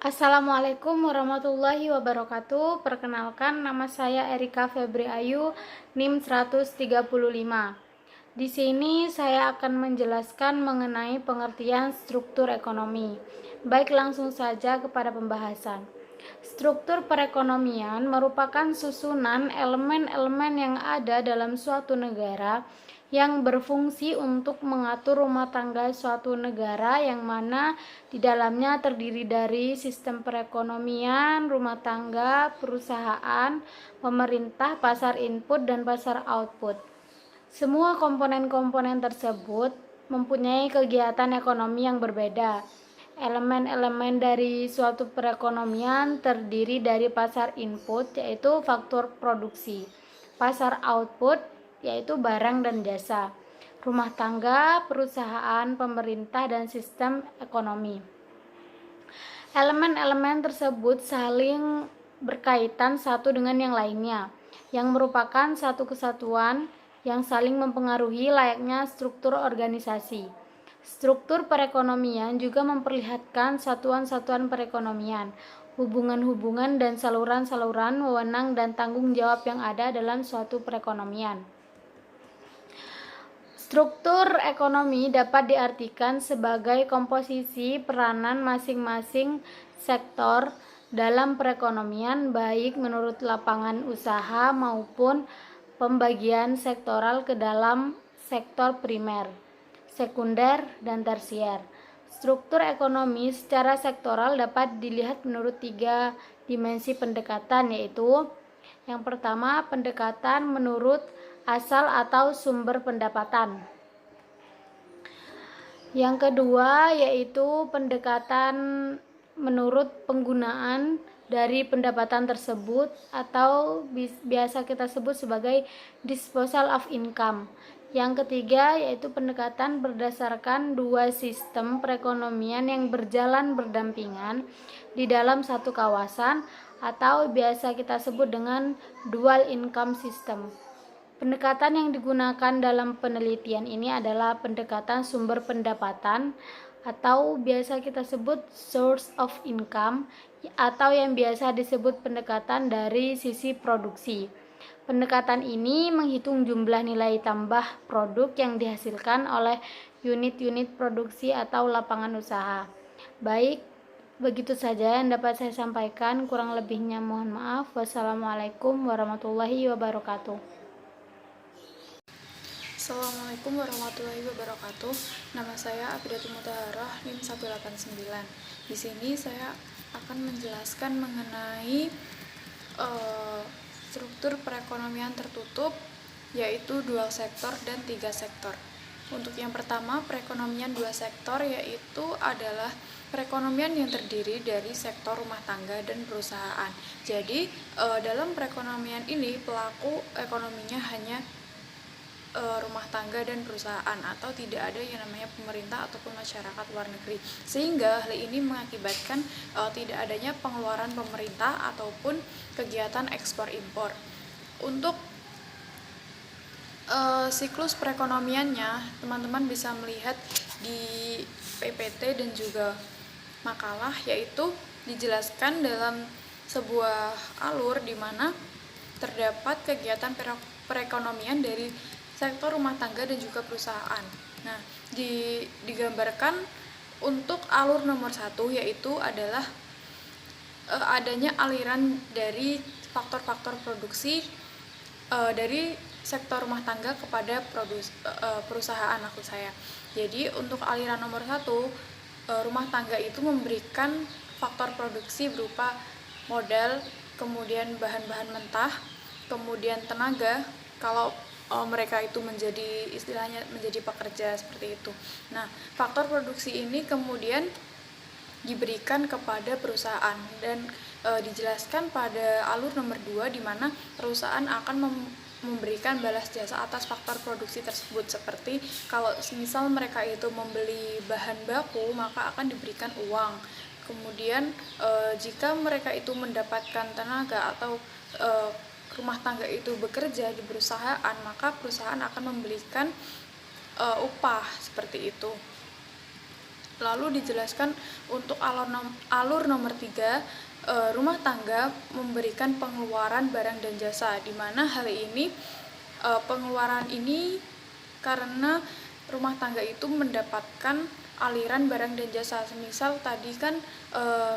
Assalamualaikum warahmatullahi wabarakatuh. Perkenalkan, nama saya Erika Febri Ayu, NIM 135. Di sini saya akan menjelaskan mengenai pengertian struktur ekonomi. Baik, langsung saja kepada pembahasan. Struktur perekonomian merupakan susunan elemen-elemen yang ada dalam suatu negara yang berfungsi untuk mengatur rumah tangga suatu negara, yang mana di dalamnya terdiri dari sistem perekonomian, rumah tangga, perusahaan, pemerintah, pasar input, dan pasar output. Semua komponen-komponen tersebut mempunyai kegiatan ekonomi yang berbeda. Elemen-elemen dari suatu perekonomian terdiri dari pasar input, yaitu faktor produksi, pasar output, yaitu barang dan jasa, rumah tangga, perusahaan, pemerintah, dan sistem ekonomi. Elemen-elemen tersebut saling berkaitan satu dengan yang lainnya, yang merupakan satu kesatuan yang saling mempengaruhi layaknya struktur organisasi. Struktur perekonomian juga memperlihatkan satuan-satuan perekonomian, hubungan-hubungan dan saluran-saluran wewenang dan tanggung jawab yang ada dalam suatu perekonomian. Struktur ekonomi dapat diartikan sebagai komposisi peranan masing-masing sektor dalam perekonomian, baik menurut lapangan usaha maupun pembagian sektoral ke dalam sektor primer, sekunder, dan tersier. Struktur ekonomi secara sektoral dapat dilihat menurut 3 dimensi pendekatan, yaitu yang pertama, pendekatan menurut asal atau sumber pendapatan. Yang kedua, yaitu pendekatan menurut penggunaan dari pendapatan tersebut, atau biasa kita sebut sebagai disposal of income. Yang ketiga, yaitu pendekatan berdasarkan dua sistem perekonomian yang berjalan berdampingan di dalam satu kawasan, atau biasa kita sebut dengan dual income system. Pendekatan yang digunakan dalam penelitian ini adalah pendekatan sumber pendapatan, atau biasa kita sebut source of income, atau yang biasa disebut pendekatan dari sisi produksi. Pendekatan ini menghitung jumlah nilai tambah produk yang dihasilkan oleh unit-unit produksi atau lapangan usaha. Baik, begitu saja yang dapat saya sampaikan, kurang lebihnya mohon maaf. Wassalamualaikum warahmatullahi wabarakatuh. Assalamualaikum warahmatullahi wabarakatuh. Nama saya Abidatul Mutaharah, NIM 189. Di sini saya akan menjelaskan mengenai struktur perekonomian tertutup, yaitu dual sektor dan 3 sektor. Untuk yang pertama, perekonomian dua sektor, yaitu adalah perekonomian yang terdiri dari sektor rumah tangga dan perusahaan. Jadi dalam perekonomian ini pelaku ekonominya hanya rumah tangga dan perusahaan, atau tidak ada yang namanya pemerintah ataupun masyarakat luar negeri, sehingga hal ini mengakibatkan tidak adanya pengeluaran pemerintah ataupun kegiatan ekspor impor. Untuk siklus perekonomiannya, teman-teman bisa melihat di PPT dan juga makalah, yaitu dijelaskan dalam sebuah alur di mana terdapat kegiatan perekonomian dari sektor rumah tangga dan juga perusahaan. Nah, digambarkan untuk alur nomor 1, yaitu adalah adanya aliran dari faktor-faktor produksi dari sektor rumah tangga kepada perusahaan maksud saya. Jadi untuk aliran nomor 1, rumah tangga itu memberikan faktor produksi berupa modal, kemudian bahan-bahan mentah, kemudian tenaga kalau mereka itu menjadi istilahnya menjadi pekerja seperti itu. Nah, faktor produksi ini kemudian diberikan kepada perusahaan dan dijelaskan pada alur nomor 2, di mana perusahaan akan memberikan balas jasa atas faktor produksi tersebut, seperti kalau misal mereka itu membeli bahan baku, maka akan diberikan uang. Kemudian jika mereka itu mendapatkan tenaga atau rumah tangga itu bekerja di perusahaan, maka perusahaan akan memberikan upah seperti itu. Lalu dijelaskan untuk alur nomor 3, rumah tangga memberikan pengeluaran barang dan jasa, di mana hal ini pengeluaran ini karena rumah tangga itu mendapatkan aliran barang dan jasa. Misal tadi kan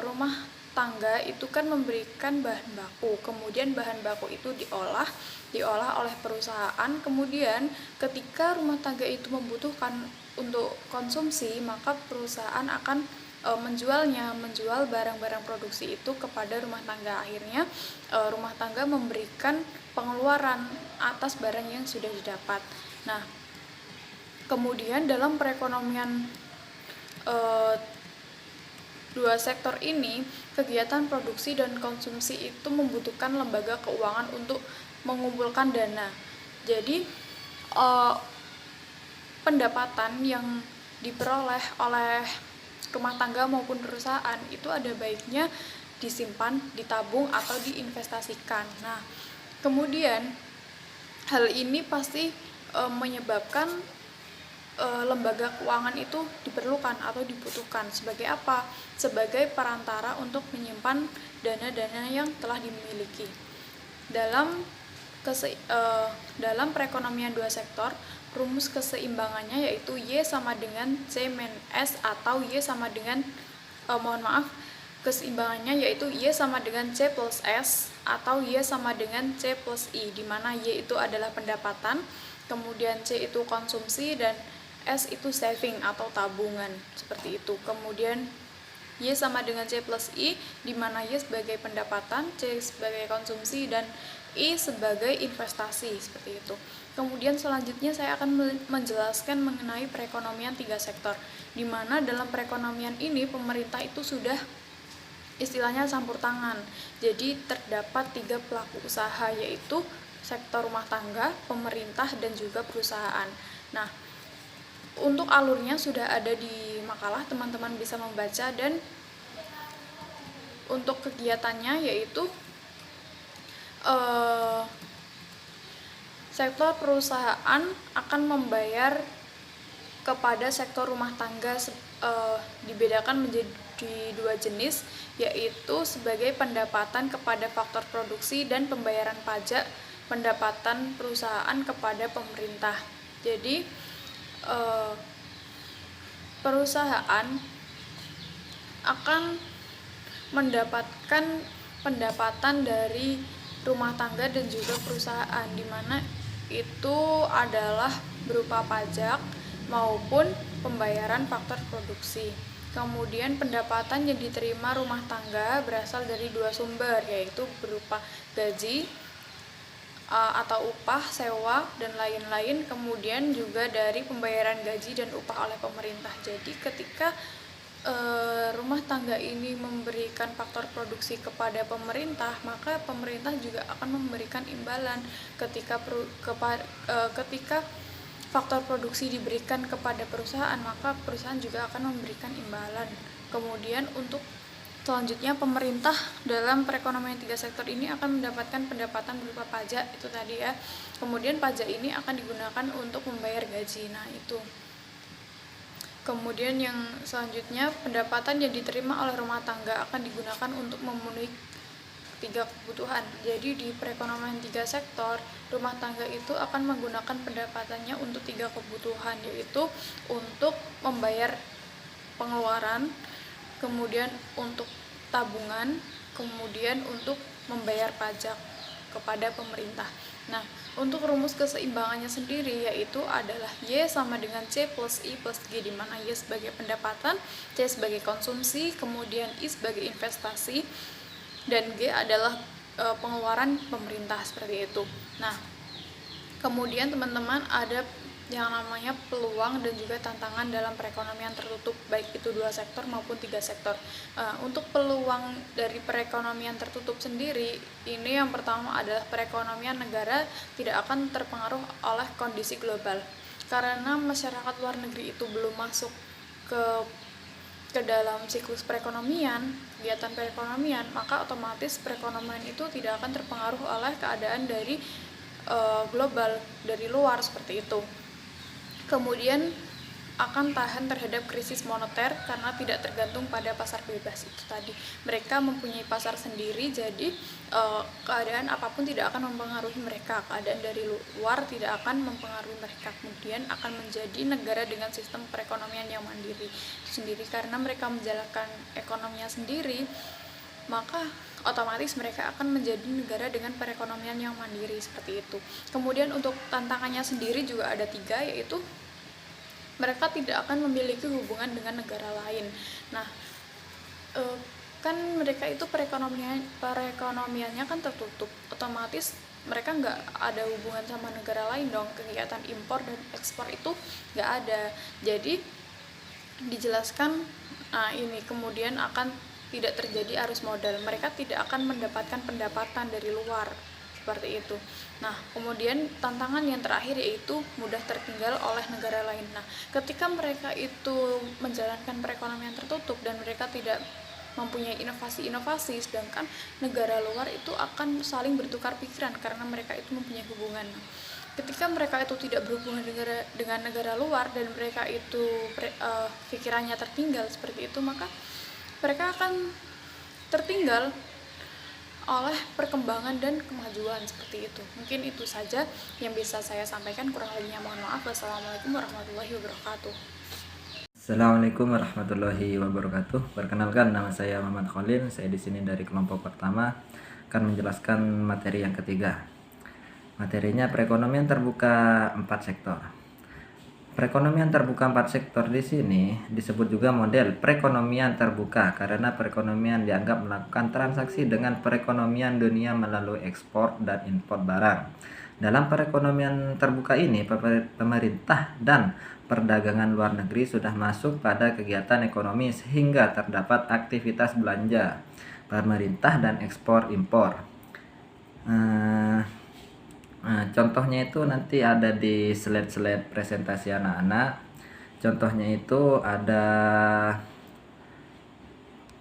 rumah tangga itu kan memberikan bahan baku, kemudian bahan baku itu diolah oleh perusahaan, kemudian ketika rumah tangga itu membutuhkan untuk konsumsi, maka perusahaan akan menjual barang-barang produksi itu kepada rumah tangga. Akhirnya rumah tangga memberikan pengeluaran atas barang yang sudah didapat. Nah, kemudian dalam perekonomian dua sektor ini, kegiatan produksi dan konsumsi itu membutuhkan lembaga keuangan untuk mengumpulkan dana. Jadi pendapatan yang diperoleh oleh rumah tangga maupun perusahaan itu ada baiknya disimpan, ditabung, atau diinvestasikan. Nah, kemudian hal ini pasti menyebabkan lembaga keuangan itu diperlukan atau dibutuhkan. Sebagai apa? Sebagai perantara untuk menyimpan dana-dana yang telah dimiliki. Dalam perekonomian dua sektor, rumus keseimbangannya yaitu Y sama dengan C min S, atau Y sama dengan keseimbangannya yaitu Y sama dengan C plus S atau Y sama dengan C plus I, di mana Y itu adalah pendapatan, kemudian C itu konsumsi, dan S itu saving atau tabungan, seperti itu. Kemudian Y sama dengan C plus I, di mana Y sebagai pendapatan, C sebagai konsumsi, dan I sebagai investasi, seperti itu. Kemudian selanjutnya saya akan menjelaskan mengenai perekonomian tiga sektor, di mana dalam perekonomian ini pemerintah itu sudah istilahnya campur tangan. Jadi terdapat 3 pelaku usaha, yaitu sektor rumah tangga, pemerintah, dan juga perusahaan. Nah, untuk alurnya sudah ada di makalah, teman-teman bisa membaca. Dan untuk kegiatannya yaitu sektor perusahaan akan membayar kepada sektor rumah tangga, dibedakan menjadi 2 jenis, yaitu sebagai pendapatan kepada faktor produksi dan pembayaran pajak pendapatan perusahaan kepada pemerintah. Jadi perusahaan akan mendapatkan pendapatan dari rumah tangga dan juga perusahaan, di mana itu adalah berupa pajak maupun pembayaran faktor produksi. Kemudian pendapatan yang diterima rumah tangga berasal dari 2 sumber, yaitu berupa gaji atau upah, sewa, dan lain-lain. Kemudian juga dari pembayaran gaji dan upah oleh pemerintah. Jadi ketika rumah tangga ini memberikan faktor produksi kepada pemerintah, maka pemerintah juga akan memberikan imbalan. Ketika faktor produksi diberikan kepada perusahaan, maka perusahaan juga akan memberikan imbalan. Kemudian untuk selanjutnya, pemerintah dalam perekonomian tiga sektor ini akan mendapatkan pendapatan berupa pajak, itu tadi ya. Kemudian pajak ini akan digunakan untuk membayar gaji. Nah, itu. Kemudian yang selanjutnya, pendapatan yang diterima oleh rumah tangga akan digunakan untuk memenuhi 3 kebutuhan. Jadi di perekonomian 3 sektor, rumah tangga itu akan menggunakan pendapatannya untuk 3 kebutuhan, yaitu untuk membayar pengeluaran, kemudian untuk tabungan, kemudian untuk membayar pajak kepada pemerintah. Nah, untuk rumus keseimbangannya sendiri yaitu adalah Y sama dengan C plus I plus G, di mana Y sebagai pendapatan, C sebagai konsumsi, kemudian I sebagai investasi, dan G adalah pengeluaran pemerintah, seperti itu. Nah, kemudian teman-teman ada yang namanya peluang dan juga tantangan dalam perekonomian tertutup, baik itu 2 sektor maupun 3 sektor. Untuk peluang dari perekonomian tertutup sendiri, ini yang pertama adalah perekonomian negara tidak akan terpengaruh oleh kondisi global, karena masyarakat luar negeri itu belum masuk ke dalam siklus perekonomian, kegiatan perekonomian, maka otomatis perekonomian itu tidak akan terpengaruh oleh keadaan dari global, dari luar, seperti itu. Kemudian akan tahan terhadap krisis moneter karena tidak tergantung pada pasar bebas itu tadi. Mereka mempunyai pasar sendiri, jadi keadaan apapun tidak akan mempengaruhi mereka, keadaan dari luar tidak akan mempengaruhi mereka. Kemudian akan menjadi negara dengan sistem perekonomian yang mandiri itu sendiri. Karena mereka menjalankan ekonominya sendiri, maka otomatis mereka akan menjadi negara dengan perekonomian yang mandiri seperti itu. Kemudian untuk tantangannya sendiri juga ada 3, yaitu mereka tidak akan memiliki hubungan dengan negara lain. Nah, kan mereka itu perekonomiannya kan tertutup, otomatis mereka nggak ada hubungan sama negara lain dong, kegiatan impor dan ekspor itu nggak ada. Jadi dijelaskan ini kemudian akan tidak terjadi arus modal, mereka tidak akan mendapatkan pendapatan dari luar seperti itu. Nah, kemudian tantangan yang terakhir yaitu mudah tertinggal oleh negara lain. Nah, ketika mereka itu menjalankan perekonomian tertutup dan mereka tidak mempunyai inovasi-inovasi, sedangkan negara luar itu akan saling bertukar pikiran karena mereka itu mempunyai hubungan. Nah, ketika mereka itu tidak berhubungan dengan negara luar dan mereka itu pikirannya tertinggal seperti itu, maka mereka akan tertinggal oleh perkembangan dan kemajuan seperti itu. Mungkin itu saja yang bisa saya sampaikan, kurang lebihnya mohon maaf. Wassalamualaikum warahmatullahi wabarakatuh. Assalamualaikum warahmatullahi wabarakatuh. Perkenalkan, nama saya Muhammad Khalil. Saya di sini dari kelompok pertama akan menjelaskan materi yang ketiga. Materinya perekonomian terbuka 4 sektor. Perekonomian terbuka 4 sektor di sini disebut juga model perekonomian terbuka karena perekonomian dianggap melakukan transaksi dengan perekonomian dunia melalui ekspor dan impor barang. Dalam perekonomian terbuka ini, pemerintah dan perdagangan luar negeri sudah masuk pada kegiatan ekonomi sehingga terdapat aktivitas belanja pemerintah dan ekspor impor. Contohnya itu nanti ada di slide-slide presentasi anak-anak. Contohnya itu ada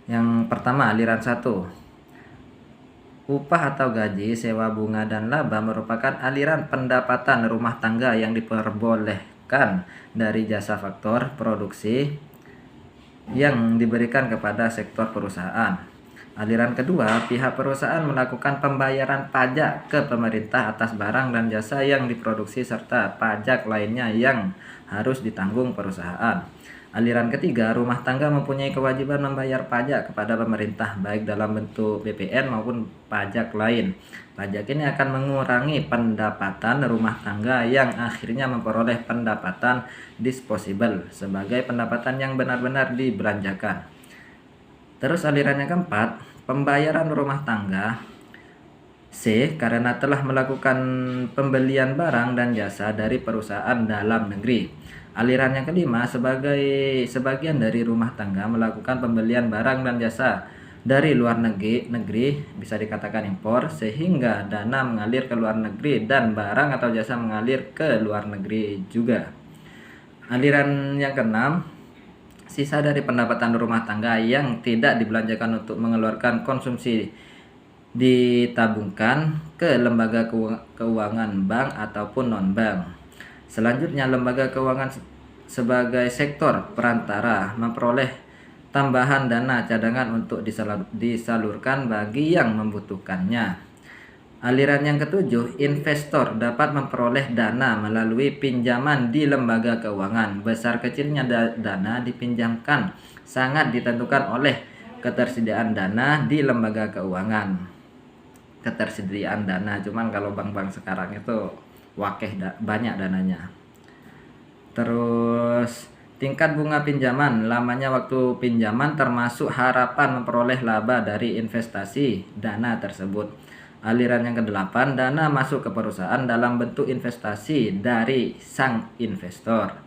yang pertama, aliran 1. Upah atau gaji, sewa bunga, dan laba merupakan aliran pendapatan rumah tangga yang diperbolehkan dari jasa faktor produksi yang diberikan kepada sektor perusahaan. Aliran kedua, pihak perusahaan melakukan pembayaran pajak ke pemerintah atas barang dan jasa yang diproduksi serta pajak lainnya yang harus ditanggung perusahaan. Aliran ketiga, rumah tangga mempunyai kewajiban membayar pajak kepada pemerintah baik dalam bentuk PPN maupun pajak lain. Pajak ini akan mengurangi pendapatan rumah tangga yang akhirnya memperoleh pendapatan disposable sebagai pendapatan yang benar-benar dibelanjakan. Terus aliran yang keempat, pembayaran rumah tangga C karena telah melakukan pembelian barang dan jasa dari perusahaan dalam negeri. Aliran yang kelima, sebagian dari rumah tangga melakukan pembelian barang dan jasa dari luar negeri bisa dikatakan impor, sehingga dana mengalir ke luar negeri dan barang atau jasa mengalir ke luar negeri juga. Aliran yang keenam, sisa dari pendapatan rumah tangga yang tidak dibelanjakan untuk mengeluarkan konsumsi ditabungkan ke lembaga keuangan bank ataupun non-bank. Selanjutnya, lembaga keuangan sebagai sektor perantara memperoleh tambahan dana cadangan untuk disalurkan bagi yang membutuhkannya. Aliran yang ketujuh, investor dapat memperoleh dana melalui pinjaman di lembaga keuangan. Besar kecilnya dana dipinjamkan sangat ditentukan oleh ketersediaan dana di lembaga keuangan. Ketersediaan dana, cuman kalau bank-bank sekarang itu banyak dananya. Terus tingkat bunga pinjaman, lamanya waktu pinjaman termasuk harapan memperoleh laba dari investasi dana tersebut. Aliran yang ke-8, dana masuk ke perusahaan dalam bentuk investasi dari sang investor.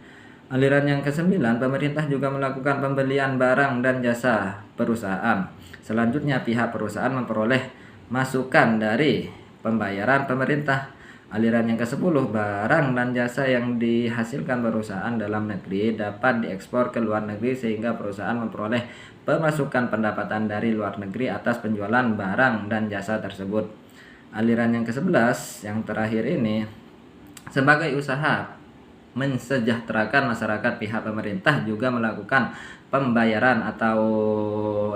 Aliran yang ke-9, pemerintah juga melakukan pembelian barang dan jasa perusahaan. Selanjutnya, pihak perusahaan memperoleh masukan dari pembayaran pemerintah. Aliran yang ke-10, barang dan jasa yang dihasilkan perusahaan dalam negeri dapat diekspor ke luar negeri sehingga perusahaan memperoleh pemasukan pendapatan dari luar negeri atas penjualan barang dan jasa tersebut. Aliran yang ke-11, yang terakhir ini, sebagai usaha mensejahterakan masyarakat. Pihak pemerintah juga melakukan pembayaran atau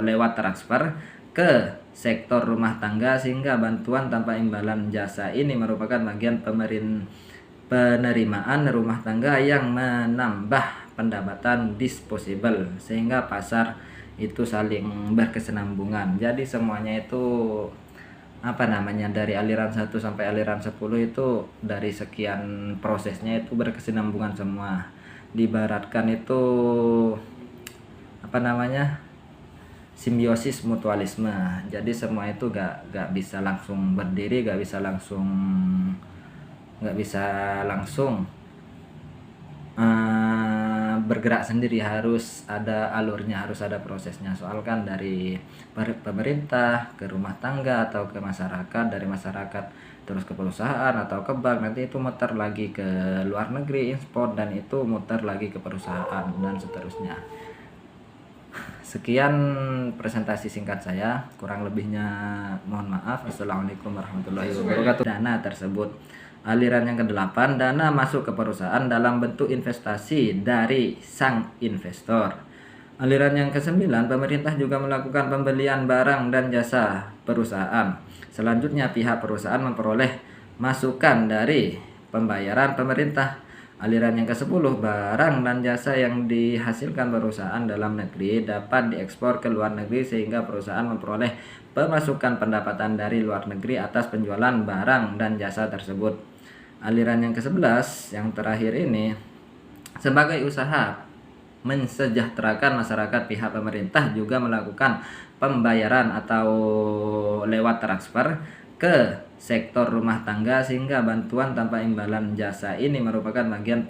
lewat transfer ke sektor rumah tangga, sehingga bantuan tanpa imbalan jasa ini merupakan bagian penerimaan rumah tangga yang menambah pendapatan disposable, sehingga pasar itu saling berkesinambungan. Jadi semuanya itu dari aliran 1 sampai aliran 10 itu dari sekian prosesnya itu berkesinambungan semua. Diibaratkan itu simbiosis mutualisme. Jadi semua itu gak bisa langsung berdiri, gak bisa langsung bergerak sendiri, harus ada alurnya, harus ada prosesnya. Soalkan dari pemerintah ke rumah tangga atau ke masyarakat, dari masyarakat terus ke perusahaan atau ke bank, nanti itu muter lagi ke luar negeri ekspor, dan itu muter lagi ke perusahaan dan seterusnya. Sekian presentasi singkat saya, kurang lebihnya mohon maaf. Assalamualaikum warahmatullahi wabarakatuh. Dana tersebut, aliran yang ke-8, dana masuk ke perusahaan dalam bentuk investasi dari sang investor. Aliran yang ke-9, pemerintah juga melakukan pembelian barang dan jasa perusahaan. Selanjutnya pihak perusahaan memperoleh masukan dari pembayaran pemerintah. Aliran yang ke-10, barang dan jasa yang dihasilkan perusahaan dalam negeri dapat diekspor ke luar negeri, sehingga perusahaan memperoleh pemasukan pendapatan dari luar negeri atas penjualan barang dan jasa tersebut. Aliran yang ke-11, yang terakhir ini, sebagai usaha mensejahterakan masyarakat, pihak pemerintah juga melakukan pembayaran atau lewat transfer ke sektor rumah tangga, sehingga bantuan tanpa imbalan jasa ini merupakan bagian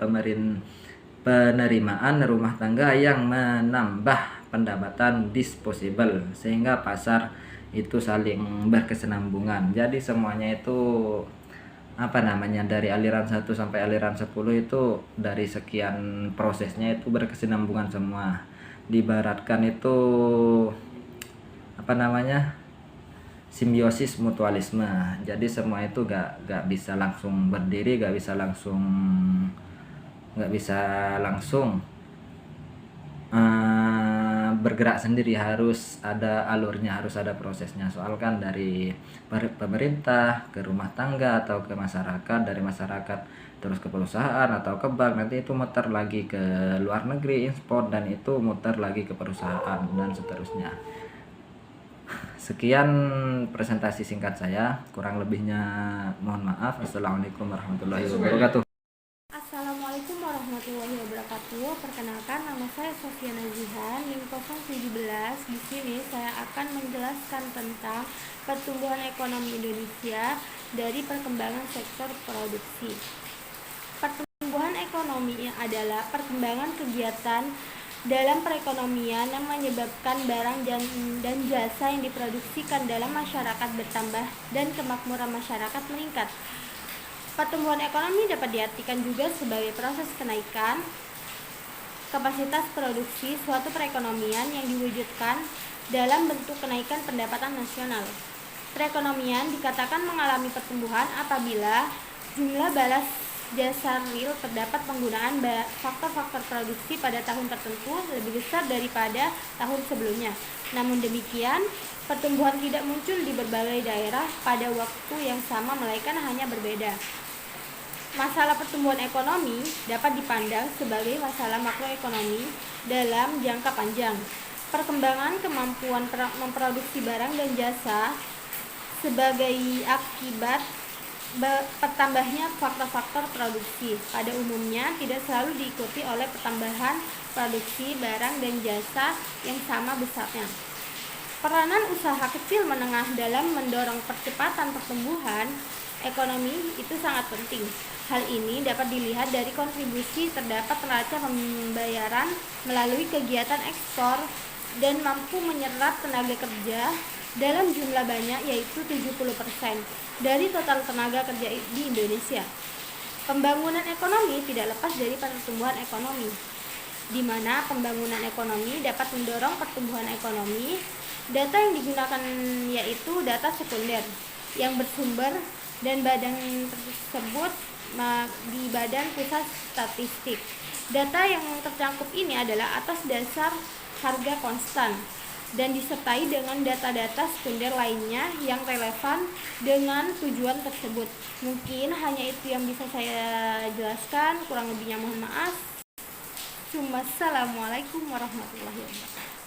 penerimaan rumah tangga yang menambah pendapatan disposable, sehingga pasar itu saling berkesinambungan. Jadi semuanya itu dari aliran 1 sampai aliran 10 itu dari sekian prosesnya itu berkesinambungan semua. Diibaratkan itu simbiosis mutualisme. Jadi semua itu gak bisa langsung berdiri, gak bisa langsung bergerak sendiri, harus ada alurnya, harus ada prosesnya. Soalkan dari pemerintah ke rumah tangga atau ke masyarakat, dari masyarakat terus ke perusahaan atau ke bank, nanti itu muter lagi ke luar negeri ekspor, dan itu muter lagi ke perusahaan dan seterusnya. Sekian presentasi singkat saya, kurang lebihnya mohon maaf. Assalamualaikum warahmatullahi wabarakatuh. Assalamualaikum warahmatullahi wabarakatuh. Perkenalkan, nama saya Sofiana Zihan, NIM 017. Di sini saya akan menjelaskan tentang pertumbuhan ekonomi Indonesia dari perkembangan sektor produksi. Pertumbuhan ekonomi adalah perkembangan kegiatan dalam perekonomian yang menyebabkan barang dan jasa yang diproduksikan dalam masyarakat bertambah dan kemakmuran masyarakat meningkat. Pertumbuhan ekonomi dapat diartikan juga sebagai proses kenaikan kapasitas produksi suatu perekonomian yang diwujudkan dalam bentuk kenaikan pendapatan nasional. Perekonomian dikatakan mengalami pertumbuhan apabila jumlah balas jasa real terdapat penggunaan faktor-faktor produksi pada tahun tertentu lebih besar daripada tahun sebelumnya. Namun demikian, pertumbuhan tidak muncul di berbagai daerah pada waktu yang sama, melainkan hanya berbeda. Masalah pertumbuhan ekonomi dapat dipandang sebagai masalah makroekonomi dalam jangka panjang. Perkembangan kemampuan memproduksi barang dan jasa sebagai akibat pertambahnya faktor-faktor produksi pada umumnya tidak selalu diikuti oleh pertambahan produksi barang dan jasa yang sama besarnya. Peranan usaha kecil menengah dalam mendorong percepatan pertumbuhan ekonomi itu sangat penting. Hal ini dapat dilihat dari kontribusi terdapat neraca pembayaran melalui kegiatan ekspor dan mampu menyerap tenaga kerja dalam jumlah banyak, yaitu 70% dari total tenaga kerja di Indonesia. Pembangunan ekonomi tidak lepas dari pertumbuhan ekonomi, di mana pembangunan ekonomi dapat mendorong pertumbuhan ekonomi. Data yang digunakan yaitu data sekunder yang bersumber dan badan tersebut di Badan Pusat Statistik. Data yang tercankup ini adalah atas dasar harga konstan dan disertai dengan data-data sekunder lainnya yang relevan dengan tujuan tersebut. Mungkin hanya itu yang bisa saya jelaskan, kurang lebihnya mohon maaf. Assalamualaikum warahmatullahi wabarakatuh.